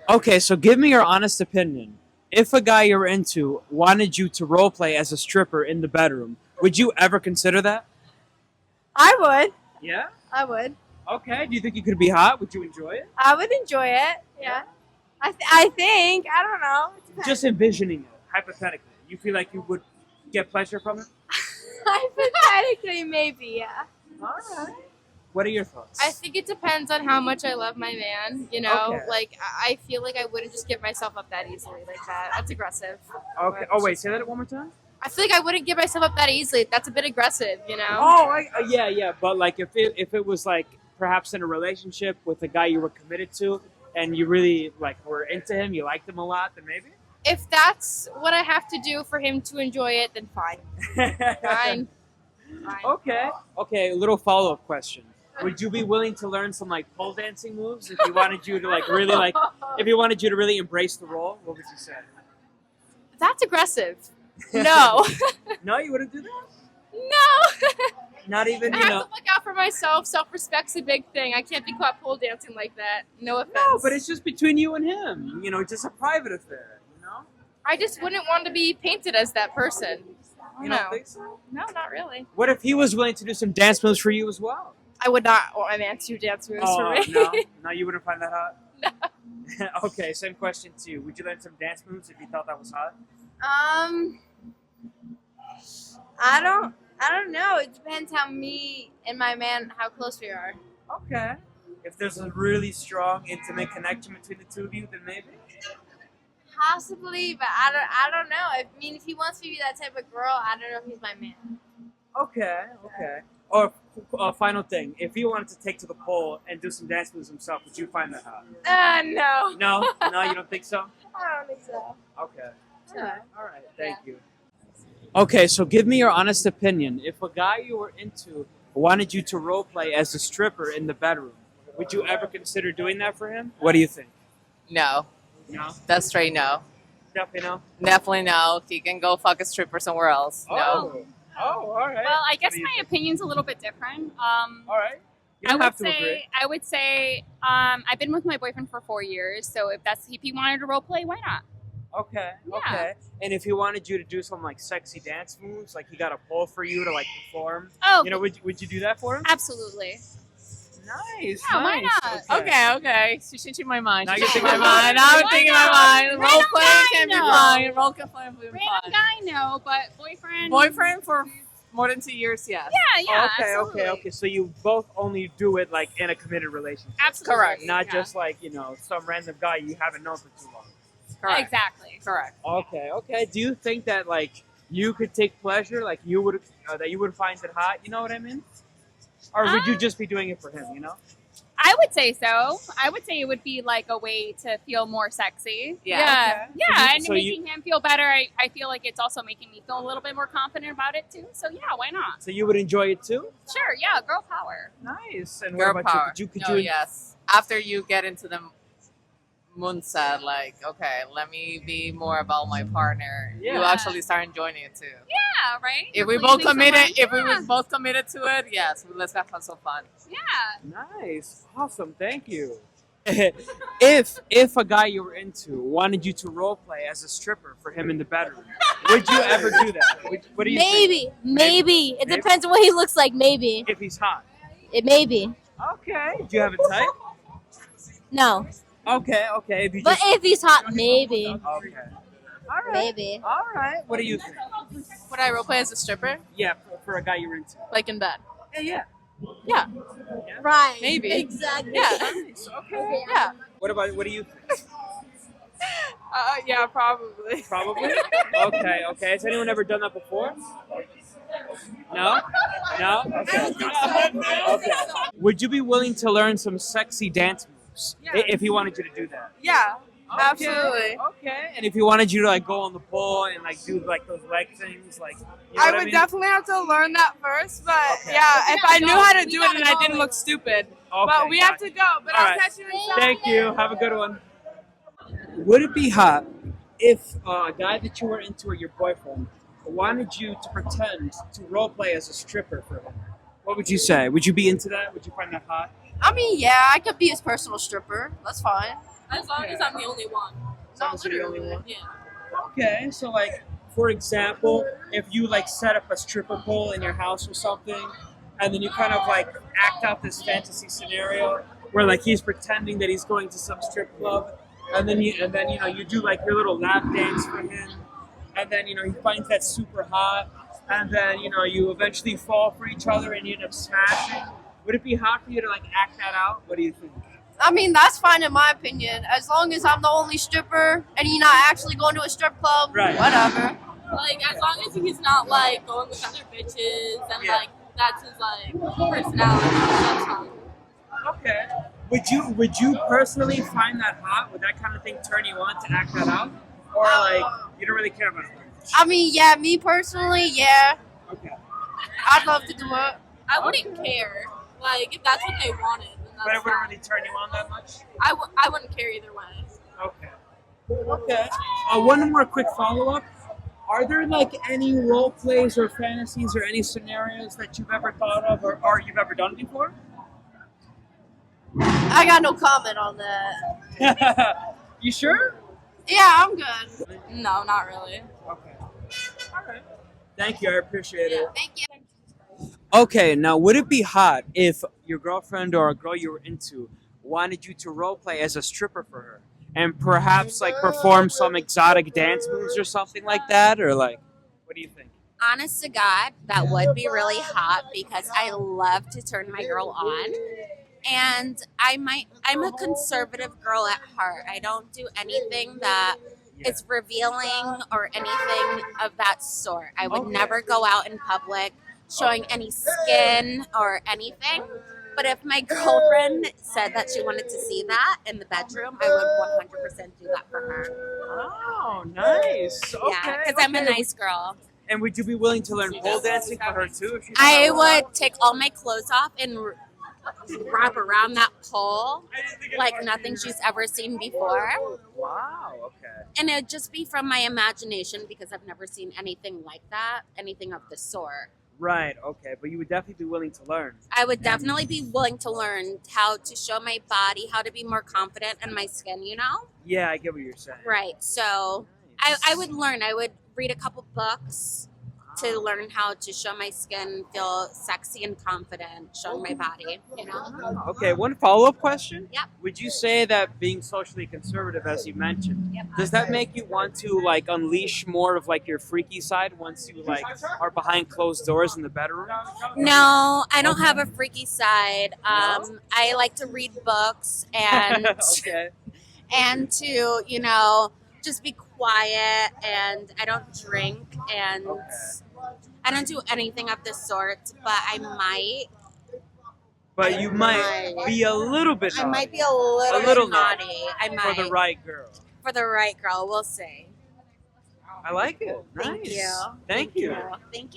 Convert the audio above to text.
Okay, so give me your honest opinion. If a guy you're into wanted you to role play as a stripper in the bedroom, would you ever consider that? I would. Yeah. I would. Okay. Do you think you could be hot? Would you enjoy it? I would enjoy it. Yeah. I think. I don't know. It depends. Just envisioning it, hypothetically. You feel like you would get pleasure from it? Hypothetically, maybe, yeah. All right. What are your thoughts? I think it depends on how much I love my man. You know, Okay. like I feel like I wouldn't just give myself up that easily like that. That's aggressive. Okay. Oh wait, say that one more time. I feel like I wouldn't give myself up that easily. That's a bit aggressive, you know. Oh, yeah. But like, if it was like perhaps in a relationship with a guy you were committed to, and you really like were into him, you liked him a lot, then maybe. If that's what I have to do for him to enjoy it, then fine. Fine. Fine. Okay. Okay. A little follow up question. Would you be willing to learn some like pole dancing moves if he wanted you to like really like if he wanted you to really embrace the role? What would you say? That's aggressive. No. No, you wouldn't do that. No. Not even I you have know. to look out for myself. Self-respect's a big thing. I can't be caught pole dancing like that. No offense. No, but it's just between you and him. You know, just a private affair. You know. I just wouldn't want to be painted as that person. You No. don't think so? No, not really. What if he was willing to do some dance moves for you as well? I would not want my man to dance moves for me. No, no, you wouldn't find that hot. No. Okay, same question to you. Would you learn some dance moves if you thought that was hot? I don't know. It depends how me and my man, how close we are. Okay. If there's a really strong, intimate connection between the two of you, then maybe. Possibly, but I don't know. I mean, if he wants me to be that type of girl, I don't know if he's my man. Okay, okay. Or final thing, if he wanted to take to the pole and do some dance moves himself, would you find that hot? No. No, no, you don't think so. I don't think so. Okay. No. All right. Thank you. Okay, so give me your honest opinion. If a guy you were into wanted you to role play as a stripper in the bedroom, would you ever consider doing that for him? What do you think? No, No, that's straight no. definitely no. Definitely no. He can go fuck a stripper somewhere else. No. Oh, all right. Well, I guess What do you my think? opinion's a little bit different. All right. You I don't would have to say agree. I would say I've been with my boyfriend for 4 years, so if he wanted to role play, why not? Okay. Yeah. Okay. And if he wanted you to do some like sexy dance moves, like he got a pole for you to like perform, Oh, you know, would you do that for him? absolutely. Nice. Yeah, why nice. not? Okay. She's changing my mind. Now She's you're changing thinking my about mind. it. I'm Why thinking not? my mind. Random Role play guy, can be no. fine. Role can be Random fine. guy, no, but boyfriend. Boyfriend for more than 2 years, yes. Yeah, Okay. absolutely. Okay. So you both only do it like in a committed relationship, Absolutely. Correct. not yeah. just like some random guy you haven't known for too long. Correct. Exactly. Correct. Okay. Do you think that like you could take pleasure, like you would that you would find it hot? You know what I mean? Or would you just be doing it for him? You know? I would say so. I would say it would be like a way to feel more sexy. Yeah. Yeah, So you- and so making him feel better. I feel like it's also making me feel a little bit more confident about it too. So yeah, why not? So you would enjoy it too? Sure, yeah, girl power. Nice. And Girl what about power. you? Could No, you? yes. After you get into the mindset, like, okay, let me be more about my partner. You Yeah. actually start enjoying it too. Yeah, right. If we You're both pleasing committed, someone. if we Yeah. were both committed to it, yes, let's have some fun. Yeah. Nice. Awesome. Thank you. if a guy you were into wanted you to role play as a stripper for him in the bedroom, would you ever do that? What do you think? Maybe. It Maybe. depends on what he looks like. Maybe. If he's hot. It maybe. Okay. Do you have a type? No. Okay. If you But just, if he's hot, maybe. okay. All right. Maybe. All right. What do you think? Would I roleplay as a stripper? Yeah, for a guy you're into. Like in bed? Yeah. Yeah. Right. Maybe. Exactly. Yeah. Nice. Okay. Yeah. What do you think? Yeah, probably. Probably. Okay. Has anyone ever done that before? No. Okay. Okay. Would you be willing to learn some sexy dance moves if he wanted you to do that? Yeah. Okay, Absolutely. Okay. And if he wanted you to like go on the pole and like do like those leg things, like you know I what would mean? definitely have to learn that first, but Okay. yeah, if I knew how to do it and I go. didn't look stupid. Okay, But we have gotcha. to go. But All I'll right. catch you inside. Thank you. Have a good one. Would it be hot if a guy that you were into or your boyfriend wanted you to pretend to role play as a stripper for him? What would you say? Would you be into that? Would you find that hot? I mean, yeah, I could be his personal stripper. That's fine. As long as I'm the only one. As long as you're the only one. Yeah. Okay, so like, for example, if you like set up a stripper pole in your house or something, and then you kind of like act out this fantasy scenario where like he's pretending that he's going to some strip club, and then you know you do like your little lap dance for him, and then you know he finds that super hot, and then you know you eventually fall for each other and you end up smashing. Would it be hot for you to like act that out? What do you think? I mean, that's fine in my opinion. As long as I'm the only stripper and you're not actually going to a strip club, Right. whatever. Like, as long as he's not, like, going with other bitches and, Yeah. like, that's his, like, personality, that's fine. Okay. Would you personally find that hot? Would that kind of thing turn you on to act that out, or like you don't really care about it? I mean, yeah, me personally, yeah. Okay. I'd love to do it. I wouldn't care. Like, if that's what they wanted, then that's But it wouldn't fine. really turn you on that much? I wouldn't care either way. Okay. Okay. One more quick follow-up. Are there like any role plays or fantasies or any scenarios that you've ever thought of or you've ever done before? I got no comment on that. You sure? Yeah, I'm good. No, not really. Okay. All right. Thank you. I appreciate it. Thank you. Okay, now would it be hot if your girlfriend or a girl you were into wanted you to role play as a stripper for her and perhaps like perform some exotic dance moves or something like that? Or like, what do you think? Honest to God, that would be really hot because I love to turn my girl on. And I'm a conservative girl at heart. I don't do anything that is revealing or anything of that sort. I would never go out in public showing any skin or anything. But if my girlfriend said that she wanted to see that in the bedroom, I would 100% do that for her. Oh, nice. Okay. Yeah, because I'm a nice girl. And would you be willing to learn pole dancing for her too? If she I would take all my clothes off and wrap around that pole like nothing she's ever seen before. Wow. Okay. And it'd just be from my imagination because I've never seen anything like that, anything of the sort. Right. Okay. But you would definitely be willing to learn. I would definitely be willing to learn how to show my body, how to be more confident in my skin, you know? Yeah, I get what you're saying. Right. So I would learn. I would read a couple books to learn how to show my skin, feel sexy and confident, showing my body, you know? Okay, one follow-up question. Yep. Would you say that being socially conservative, as you mentioned, does that make you want to like unleash more of like your freaky side once you like are behind closed doors in the bedroom? No, I don't have a freaky side. I like to read books and Okay. and to, you know, just be quiet, and I don't drink, and I don't do anything of the sort, but I might. But you might be a little bit I naughty might be a little, little naughty. I might. for the right girl. For the right girl, we'll see. I like it. Thank Nice. you. Thank you. Thank you.